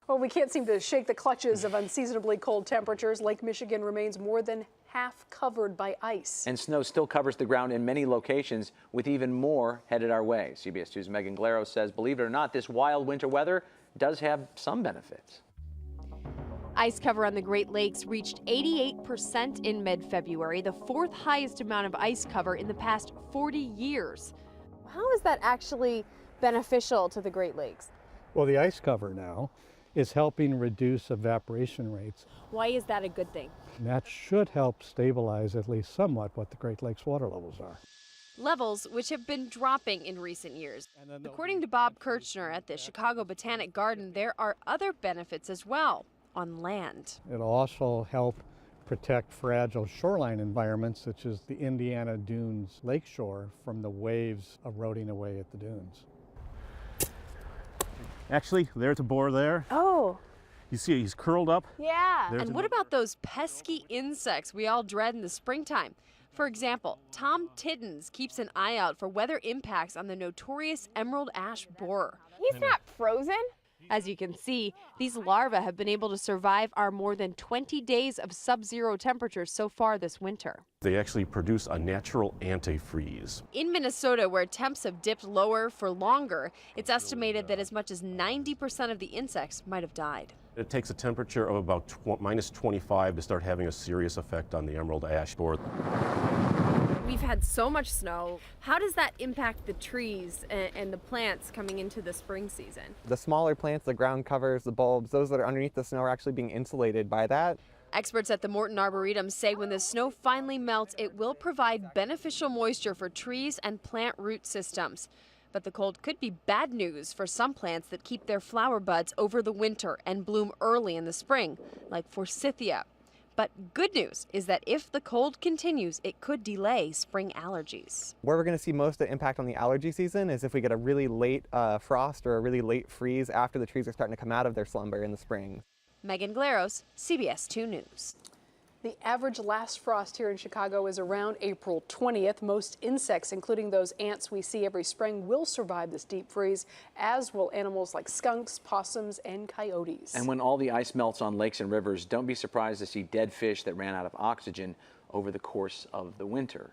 Well, we can't seem to shake the clutches of unseasonably cold temperatures. Lake Michigan remains more than half covered by ice. And snow still covers the ground in many locations, with even more headed our way. CBS 2's Megan Glaros says, believe it or not, this wild winter weather does have some benefits. Ice cover on the Great Lakes reached 88% in mid-February, the fourth highest amount of ice cover in the past 40 years. How is that actually beneficial to the Great Lakes? Well, the ice cover now is helping reduce evaporation rates. Why is that a good thing? And that should help stabilize at least somewhat what the Great Lakes water levels are. Levels which have been dropping in recent years. According to Bob Kirchner at the Chicago Botanic Garden, there are other benefits as well on land. It'll also help protect fragile shoreline environments such as the Indiana Dunes lakeshore from the waves eroding away at the dunes. Actually, there's a boar there. Oh. You see he's curled up. Yeah. There's and what about those pesky insects we all dread in the springtime? For example, Tom Tiddens keeps an eye out for weather impacts on the notorious emerald ash borer. He's not frozen. As you can see, these larvae have been able to survive our more than 20 days of sub-zero temperatures so far this winter. They actually produce a natural antifreeze. In Minnesota, where temps have dipped lower for longer, it's estimated that as much as 90% of the insects might have died. It takes a temperature of about minus 25 to start having a serious effect on the emerald ash borer. We've had so much snow. How does that impact the trees and the plants coming into the spring season? The smaller plants, the ground covers, the bulbs, those that are underneath the snow are actually being insulated by that. Experts at the Morton Arboretum say when the snow finally melts, it will provide beneficial moisture for trees and plant root systems. But the cold could be bad news for some plants that keep their flower buds over the winter and bloom early in the spring, like forsythia. But good news is that if the cold continues, it could delay spring allergies. Where we're going to see most of the impact on the allergy season is if we get a really late frost or a really late freeze after the trees are starting to come out of their slumber in the spring. Megan Glaros, CBS 2 News. The average last frost here in Chicago is around April 20th. Most insects, including those ants we see every spring, will survive this deep freeze, as will animals like skunks, possums, and coyotes. And when all the ice melts on lakes and rivers, don't be surprised to see dead fish that ran out of oxygen over the course of the winter.